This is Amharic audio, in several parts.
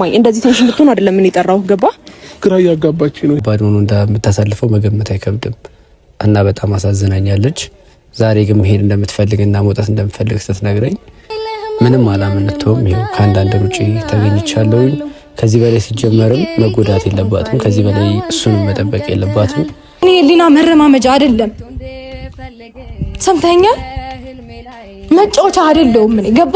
ማይ እንደዚህ ቴንሽን ልትሆን አይደለም ምን ይጠራው ገባ ግራ ያጋባች ነው ባዶኑ እንደምታሳልፈው መገመት አይከብድም እና በጣም አሳዝናኛለች። ዛሬ ግን መሄድ እንደምትፈልግና መውጣት እንደምትፈልግ ስትነግረኝ ምንም አላመነተውም። ይሄው ከአንዳንድ ሩጪ ተገኝቻለሁ። ከዚህ በላይ ሲጀመርም መጎዳት የለባትም። ከዚህ በላይ እሱንም መጠበቅ የለባትም። እኔ ሊና መረማመጃ አይደለም ሰምተኛል። መጫወቻ አይደለም ምን ገባ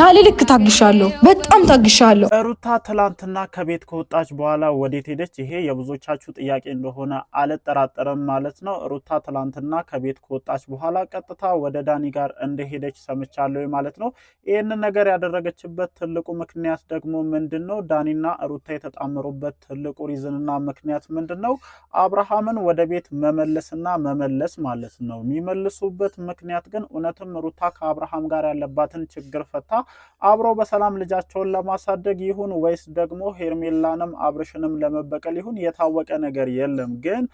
ያለ ልክ ታግሻለሁ፣ በጣም ታግሻለሁ። ሩታ ትላንትና ከቤት ከወጣች በኋላ ወዴት ሄደች? ይሄ የብዙዎቻችሁ ጥያቄ እንደሆነ አልጠራጠርም ማለት ነው። ሩታ ትላንትና ከቤት ከወጣች በኋላ ቀጥታ ወደ ዳኒ ጋር እንደሄደች ሰምቻለሁ ማለት ነው። ይህንን ነገር ያደረገችበት ትልቁ ምክንያት ደግሞ ምንድነው? ዳኒና ሩታ የተጣመሩበት ትልቁ ሪዝንና ምክንያት ምንድነው? አብርሃምን ወደ ቤት መመለስና መመለስ ማለት ነው። የሚመልሱበት ምክንያት ግን እውነትም ሩታ ከአብርሃም ጋር ያለባትን ችግር ፈታ አብረው በሰላም ልጃቸውን ለማሳደግ ይሁን ወይስ ደግሞ ሄርሜላንም አብርሽንም ለመበቀል ይሁን የታወቀ ነገር የለም። ግን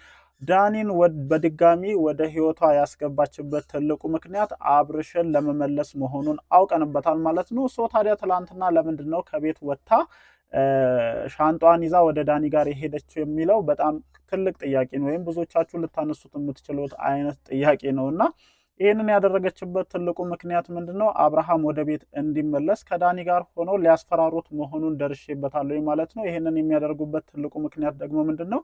ዳኒን በድጋሚ ወደ ህይወቷ ያስገባችበት ትልቁ ምክንያት አብርሽን ለመመለስ መሆኑን አውቀንበታል ማለት ነው። ሶ ታዲያ ትላንትና ለምንድነው ከቤት ወጥታ ሻንጧን ይዛ ወደ ዳኒ ጋር የሄደችው የሚለው በጣም ትልቅ ጥያቄ ነው፣ ወይም ብዙዎቻችሁ ልታነሱት የምትችሉት አይነት ጥያቄ ነውና ይሄንን ያደረገችበት ትልቁ ምክንያት ምንድነው? አብርሃም ወደ ቤት እንዲመለስ ከዳኒ ጋር ሆኖ ሊያስፈራሩት መሆኑን ደርሼበታለሁ ማለት ነው። ይሄንን የሚያደርጉበት ትልቁ ምክንያት ደግሞ ምንድነው?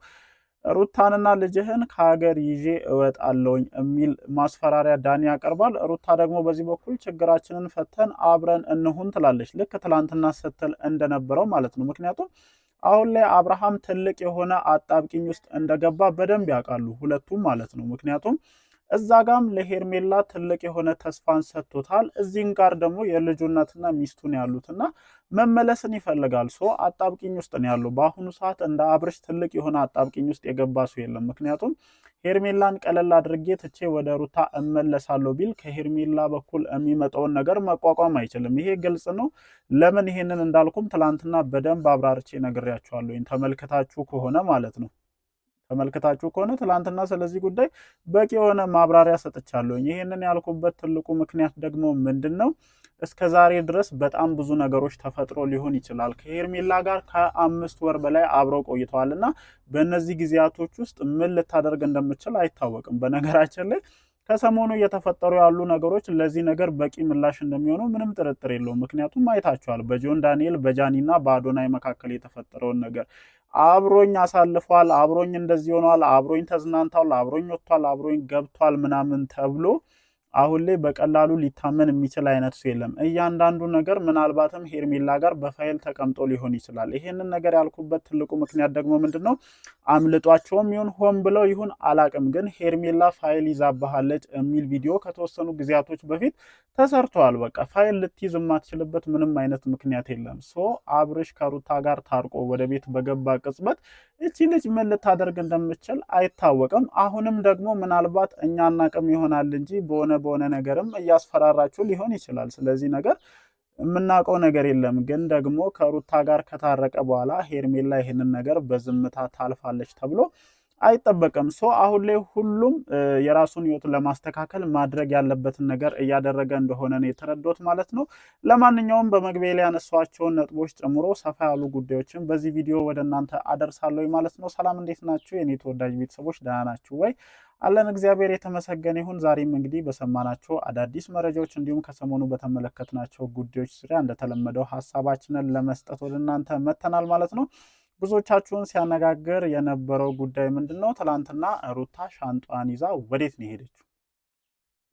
ሩታንና ልጅህን ከሀገር ይዤ እወጣለሁኝ የሚል ማስፈራሪያ ዳኒ ያቀርባል። ሩታ ደግሞ በዚህ በኩል ችግራችንን ፈተን አብረን እንሁን ትላለች፣ ልክ ትላንትና ስትል እንደነበረው ማለት ነው። ምክንያቱም አሁን ላይ አብርሃም ትልቅ የሆነ አጣብቂኝ ውስጥ እንደገባ በደንብ ያውቃሉ ሁለቱም ማለት ነው። ምክንያቱም እዛ ጋም ለሄርሜላ ትልቅ የሆነ ተስፋን ሰጥቶታል። እዚህም ጋር ደግሞ የልጁ እናትና ሚስቱን ያሉትና መመለስን ይፈልጋል። ሶ አጣብቂኝ ውስጥ ነው ያለው በአሁኑ ሰዓት። እንደ አብርሽ ትልቅ የሆነ አጣብቂኝ ውስጥ የገባ ሰው የለም። ምክንያቱም ሄርሜላን ቀለል አድርጌ ትቼ ወደ ሩታ እመለሳለሁ ቢል ከሄርሜላ በኩል የሚመጣውን ነገር መቋቋም አይችልም። ይሄ ግልጽ ነው። ለምን ይሄንን እንዳልኩም ትላንትና በደንብ አብራርቼ ነግሬያችኋለሁ፣ ተመልክታችሁ ከሆነ ማለት ነው። ተመልክታችሁ ከሆነ ትላንትና ስለዚህ ጉዳይ በቂ የሆነ ማብራሪያ ሰጥቻለሁ። ይሄንን ያልኩበት ትልቁ ምክንያት ደግሞ ምንድነው? እስከዛሬ ድረስ በጣም ብዙ ነገሮች ተፈጥሮ ሊሆን ይችላል። ከሄርሜላ ጋር ከ5 ወር በላይ አብረው ቆይተዋልና በእነዚህ ጊዜያቶች ውስጥ ምን ልታደርግ እንደምትችል አይታወቅም። በነገራችን ላይ ከሰሞኑ እየተፈጠሩ ያሉ ነገሮች ለዚህ ነገር በቂ ምላሽ እንደሚሆኑ ምንም ጥርጥር የለውም። ምክንያቱም አይታችኋል በጆን ዳንኤል በጃኒና በአዶናይ መካከል የተፈጠረውን ነገር። አብሮኝ አሳልፏል፣ አብሮኝ እንደዚህ ሆኗል፣ አብሮኝ ተዝናንቷል፣ አብሮኝ ወጥቷል፣ አብሮኝ ገብቷል ምናምን ተብሎ አሁን ላይ በቀላሉ ሊታመን የሚችል አይነት ሰው የለም። እያንዳንዱ ነገር ምናልባትም ሄርሜላ ጋር በፋይል ተቀምጦ ሊሆን ይችላል። ይሄንን ነገር ያልኩበት ትልቁ ምክንያት ደግሞ ምንድነው? አምልጧቸውም ይሁን ሆን ብለው ይሁን አላቅም፣ ግን ሄርሜላ ፋይል ይዛባሃለች የሚል ቪዲዮ ከተወሰኑ ጊዜያቶች በፊት ተሰርቷል። በቃ ፋይል ልትይዝ የማትችልበት ምንም አይነት ምክንያት የለም። ሶ አብርሽ ከሩታ ጋር ታርቆ ወደ ቤት በገባ ቅጽበት እቺ ልጅ ምን ልታደርግ እንደምትችል አይታወቅም። አሁንም ደግሞ ምናልባት እኛ አናቅም ይሆናል እንጂ በሆነ ነገርም እያስፈራራችሁ ሊሆን ይችላል። ስለዚህ ነገር የምናውቀው ነገር የለም። ግን ደግሞ ከሩታ ጋር ከታረቀ በኋላ ሄርሜላ ይህንን ነገር በዝምታ ታልፋለች ተብሎ አይጠበቅም። ሶ አሁን ላይ ሁሉም የራሱን ህይወት ለማስተካከል ማድረግ ያለበትን ነገር እያደረገ እንደሆነ ነው የተረዳሁት ማለት ነው። ለማንኛውም በመግቢያ ላይ ያነሷቸውን ነጥቦች ጨምሮ ሰፋ ያሉ ጉዳዮችን በዚህ ቪዲዮ ወደ እናንተ አደርሳለሁ ማለት ነው። ሰላም እንዴት ናችሁ የኔ ተወዳጅ ቤተሰቦች? ደህና ናችሁ ወይ? አለን እግዚአብሔር የተመሰገነ ይሁን። ዛሬም እንግዲህ በሰማናቸው አዳዲስ መረጃዎች እንዲሁም ከሰሞኑ በተመለከትናቸው ጉዳዮች ዙሪያ እንደተለመደው ሀሳባችንን ለመስጠት ወደ እናንተ መተናል ማለት ነው። ብዙዎቻችሁን ሲያነጋግር የነበረው ጉዳይ ምንድነው? ትላንትና ሩታ ሻንጧን ይዛ ወዴት ነው የሄደችው?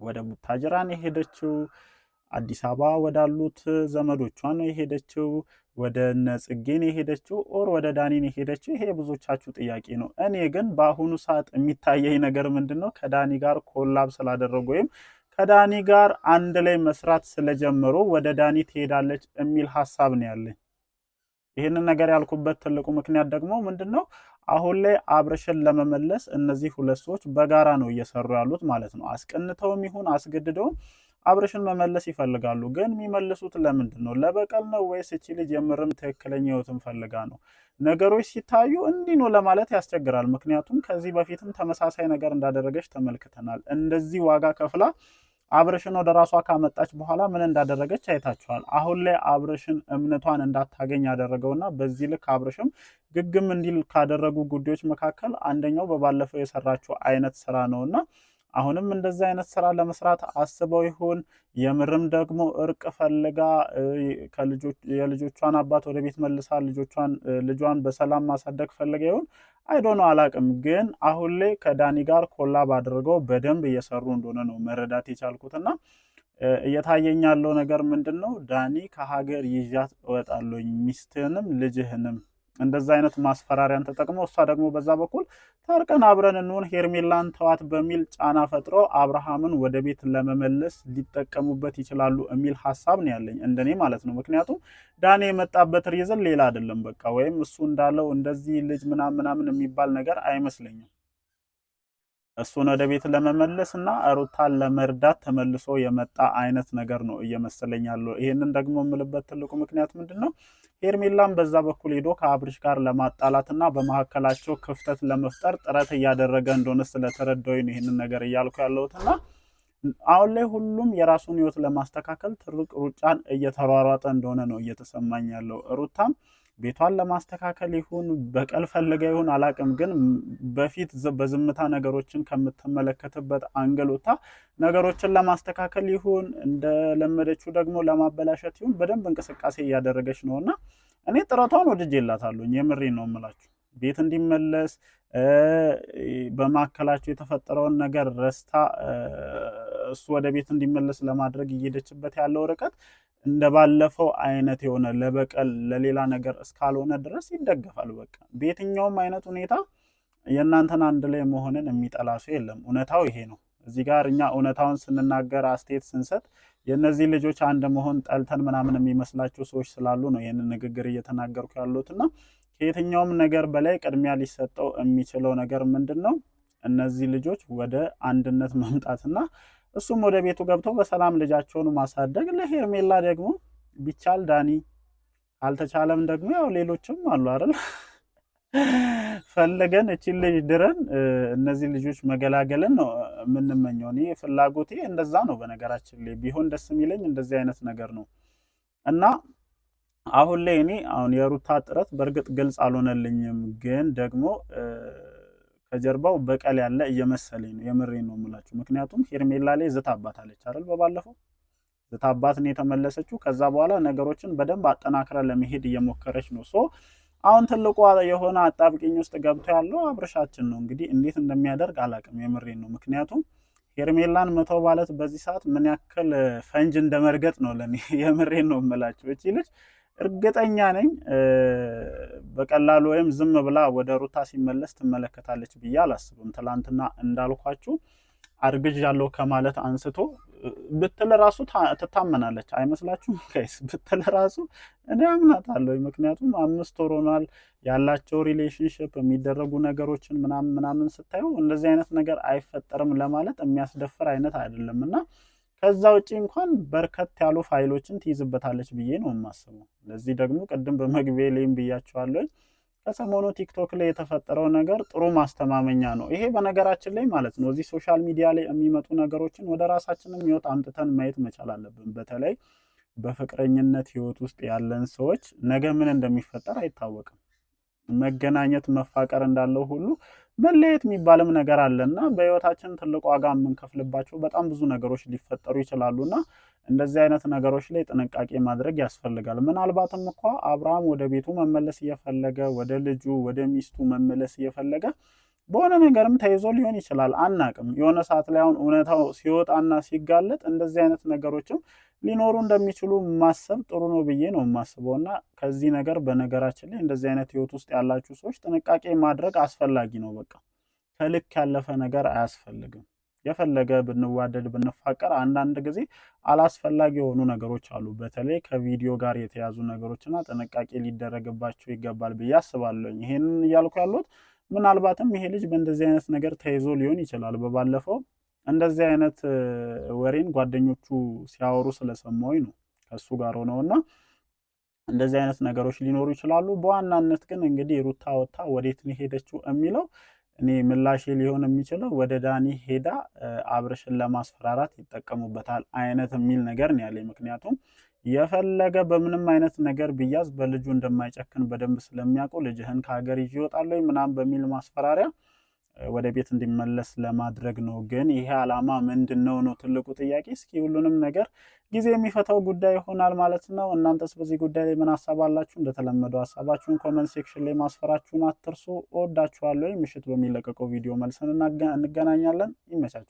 ወደ ቡታጅራ ነው የሄደችው? አዲስ አበባ ወዳሉት ዘመዶቿ ነው የሄደችው? ወደ ነጽጌ ነው የሄደችው? ኦር ወደ ዳኒ ነው የሄደችው? ይሄ ብዙዎቻችሁ ጥያቄ ነው። እኔ ግን በአሁኑ ሰዓት የሚታየኝ ነገር ምንድነው? ከዳኒ ጋር ኮላብ ስላደረጉ ወይም ከዳኒ ጋር አንድ ላይ መስራት ስለጀመሩ ወደ ዳኒ ትሄዳለች የሚል ሀሳብ ነው ያለኝ። ይሄንን ነገር ያልኩበት ትልቁ ምክንያት ደግሞ ምንድነው? አሁን ላይ አብርሽን ለመመለስ እነዚህ ሁለት ሰዎች በጋራ ነው እየሰሩ ያሉት ማለት ነው። አስቀንተውም ይሁን አስገድደውም አብርሽን መመለስ ይፈልጋሉ። ግን የሚመልሱት ለምንድን ነው? ለበቀል ነው ወይስ እቺ ልጅ የምርም ትክክለኛ ህይወትን ፈልጋ ነው? ነገሮች ሲታዩ እንዲህ ነው ለማለት ያስቸግራል። ምክንያቱም ከዚህ በፊትም ተመሳሳይ ነገር እንዳደረገች ተመልክተናል። እንደዚህ ዋጋ ከፍላ አብርሽን ወደ ራሷ ካመጣች በኋላ ምን እንዳደረገች አይታችኋል። አሁን ላይ አብርሽን እምነቷን እንዳታገኝ ያደረገውና በዚህ ልክ አብርሽም ግግም እንዲል ካደረጉ ጉዳዮች መካከል አንደኛው በባለፈው የሰራችው አይነት ስራ ነውና አሁንም እንደዚህ አይነት ስራ ለመስራት አስበው ይሁን የምርም ደግሞ እርቅ ፈልጋ የልጆቿን አባት ወደ ቤት መልሳ ልጇን በሰላም ማሳደግ ፈልጋ ይሁን አይዶኖ አላቅም። ግን አሁን ላይ ከዳኒ ጋር ኮላብ አድርገው በደንብ እየሰሩ እንደሆነ ነው መረዳት የቻልኩትና እየታየኝ ያለው ነገር ምንድነው? ዳኒ ከሀገር ይዣት እወጣለሁ ሚስትህንም ልጅህንም እንደዛ አይነት ማስፈራሪያን ተጠቅመው እሷ ደግሞ በዛ በኩል ታርቀን አብረን እንሆን ሄርሜላን ተዋት በሚል ጫና ፈጥሮ አብርሃምን ወደ ቤት ለመመለስ ሊጠቀሙበት ይችላሉ የሚል ሐሳብ ነው ያለኝ እንደኔ ማለት ነው። ምክንያቱም ዳኒ የመጣበት ሪዝን ሌላ አይደለም በቃ ወይም እሱ እንዳለው እንደዚህ ልጅ ምናምን የሚባል ነገር አይመስለኝም። እሱን ወደ ቤት ለመመለስ እና ሩታን ለመርዳት ተመልሶ የመጣ አይነት ነገር ነው እየመሰለኝ ያለው። ይሄንን ደግሞ የምልበት ትልቁ ምክንያት ምንድነው? ሄርሜላም በዛ በኩል ሄዶ ከአብርሽ ጋር ለማጣላትና በመካከላቸው ክፍተት ለመፍጠር ጥረት እያደረገ እንደሆነ ስለተረዳሁኝ ነው ይሄንን ነገር እያልኩ ያለሁትና አሁን ላይ ሁሉም የራሱን ህይወት ለማስተካከል ትልቅ ሩጫን እየተሯሯጠ እንደሆነ ነው እየተሰማኝ ያለው። ሩታም ቤቷን ለማስተካከል ይሁን በቀል ፈልጋ ይሁን አላቅም፣ ግን በፊት በዝምታ ነገሮችን ከምትመለከትበት አንገሎታ ነገሮችን ለማስተካከል ይሁን እንደለመደችው ደግሞ ለማበላሸት ይሁን በደንብ እንቅስቃሴ እያደረገች ነውና እኔ ጥረቷን ወድጄላታለሁ። የምሬን ነው የምላችሁ። ቤት እንዲመለስ በማከላቸው የተፈጠረውን ነገር ረስታ እሱ ወደ ቤት እንዲመለስ ለማድረግ እየሄደችበት ያለው ርቀት እንደባለፈው አይነት የሆነ ለበቀል ለሌላ ነገር እስካልሆነ ድረስ ይደገፋል። በቃ በየትኛውም አይነት ሁኔታ የእናንተን አንድ ላይ መሆንን የሚጠላ ሰው የለም። እውነታው ይሄ ነው። እዚህ ጋር እኛ እውነታውን ስንናገር አስተያየት ስንሰጥ የእነዚህ ልጆች አንድ መሆን ጠልተን ምናምን የሚመስላቸው ሰዎች ስላሉ ነው ይህንን ንግግር እየተናገርኩ ያለሁትና ከየትኛውም ነገር በላይ ቅድሚያ ሊሰጠው የሚችለው ነገር ምንድን ነው? እነዚህ ልጆች ወደ አንድነት መምጣትና እሱም ወደ ቤቱ ገብተው በሰላም ልጃቸውን ማሳደግ። ለሄርሜላ ደግሞ ቢቻል ዳኒ አልተቻለም ደግሞ ያው ሌሎችም አሉ አይደል ፈልገን እቺን ልጅ ድረን እነዚህ ልጆች መገላገልን ነው የምንመኘው። እኔ ፍላጎቴ እንደዛ ነው። በነገራችን ላይ ቢሆን ደስ የሚለኝ እንደዚህ አይነት ነገር ነው እና አሁን ላይ እኔ አሁን የሩታ ጥረት በእርግጥ ግልጽ አልሆነልኝም፣ ግን ደግሞ ከጀርባው በቀል ያለ እየመሰለኝ ነው። የምሬን ነው የምላችሁ። ምክንያቱም ሄርሜላ ላይ ዝታባታለች አይደል? በባለፈው ዝታባት ነው የተመለሰችው። ከዛ በኋላ ነገሮችን በደንብ አጠናክራ ለመሄድ እየሞከረች ነው። አሁን ትልቁ የሆነ አጣብቂኝ ውስጥ ገብቶ ያለው አብርሻችን ነው። እንግዲህ እንዴት እንደሚያደርግ አላውቅም። የምሬን ነው። ምክንያቱም ሄርሜላን መተው ማለት በዚህ ሰዓት ምን ያክል ፈንጅ እንደመርገጥ ነው ለኔ። የምሬን ነው የምላችሁ። እቺ ልጅ እርግጠኛ ነኝ በቀላሉ ወይም ዝም ብላ ወደ ሩታ ሲመለስ ትመለከታለች ብዬ አላስብም። ትላንትና እንዳልኳችሁ አርግዣለሁ ከማለት አንስቶ ብትል ራሱ ትታመናለች አይመስላችሁም? ጋይስ ብትል ራሱ እኔ አምናታለሁ። ምክንያቱም 5 ወር ሆኗል ያላቸው ሪሌሽንሺፕ፣ የሚደረጉ ነገሮችን ምናምን ስታዩ እንደዚህ አይነት ነገር አይፈጠርም ለማለት የሚያስደፍር አይነት አይደለምና ከዛ ውጪ እንኳን በርከት ያሉ ፋይሎችን ትይዝበታለች ብዬ ነው የማስበው። ለዚህ ደግሞ ቅድም በመግቢያ ላይም ብያቸዋለሁ ከሰሞኑ ቲክቶክ ላይ የተፈጠረው ነገር ጥሩ ማስተማመኛ ነው። ይሄ በነገራችን ላይ ማለት ነው እዚህ ሶሻል ሚዲያ ላይ የሚመጡ ነገሮችን ወደ ራሳችንም ህይወት አምጥተን ማየት መቻል አለብን። በተለይ በፍቅረኝነት ህይወት ውስጥ ያለን ሰዎች ነገ ምን እንደሚፈጠር አይታወቅም። መገናኘት መፋቀር እንዳለው ሁሉ መለየት የሚባልም ነገር አለና በህይወታችን ትልቅ ዋጋ የምንከፍልባቸው በጣም ብዙ ነገሮች ሊፈጠሩ ይችላሉና እንደዚህ አይነት ነገሮች ላይ ጥንቃቄ ማድረግ ያስፈልጋል። ምናልባትም እንኳ አብርሃም ወደ ቤቱ መመለስ እየፈለገ ወደ ልጁ ወደ ሚስቱ መመለስ እየፈለገ በሆነ ነገርም ተይዞ ሊሆን ይችላል፣ አናቅም። የሆነ ሰዓት ላይ አሁን እውነታው ሲወጣና ሲጋለጥ እንደዚህ አይነት ነገሮችም ሊኖሩ እንደሚችሉ ማሰብ ጥሩ ነው ብዬ ነው የማስበውና ከዚህ ነገር በነገራችን ላይ እንደዚህ አይነት ህይወት ውስጥ ያላችሁ ሰዎች ጥንቃቄ ማድረግ አስፈላጊ ነው። በቃ ከልክ ያለፈ ነገር አያስፈልግም። የፈለገ ብንዋደድ ብንፋቀር አንዳንድ ጊዜ አላስፈላጊ የሆኑ ነገሮች አሉ። በተለይ ከቪዲዮ ጋር የተያዙ ነገሮችና ጥንቃቄ ሊደረግባቸው ይገባል ብዬ አስባለሁ። ይሄንን እያልኩ ያለሁት ምናልባትም ይሄ ልጅ በእንደዚህ አይነት ነገር ተይዞ ሊሆን ይችላል። በባለፈው እንደዚህ አይነት ወሬን ጓደኞቹ ሲያወሩ ስለሰማሁኝ ነው ከሱ ጋር ሆነውና እንደዚህ አይነት ነገሮች ሊኖሩ ይችላሉ። በዋናነት ግን እንግዲህ ሩታ ወታ ወዴት ነው ሄደችው የሚለው እኔ ምላሽ ሊሆን የሚችለው ወደ ዳኒ ሄዳ አብርሽን ለማስፈራራት ይጠቀሙበታል አይነት የሚል ነገር ነው ያለኝ። ምክንያቱም የፈለገ በምንም አይነት ነገር ቢያዝ በልጁ እንደማይጨክን በደንብ ስለሚያውቁ ልጅህን ከሀገር ይዤ እወጣለሁ ምናምን በሚል ማስፈራሪያ ወደ ቤት እንዲመለስ ለማድረግ ነው። ግን ይሄ ዓላማ ምንድነው ነው ትልቁ ጥያቄ። እስኪ ሁሉንም ነገር ጊዜ የሚፈታው ጉዳይ ይሆናል ማለት ነው። እናንተስ በዚህ ጉዳይ ላይ ምን ሐሳብ አላችሁ? እንደተለመደው ሐሳባችሁን ኮሜንት ሴክሽን ላይ ማስፈራችሁን አትርሱ። እወዳችኋለሁ። ምሽት በሚለቀቀው ቪዲዮ መልሰን እንገናኛለን። ይመቻችሁ።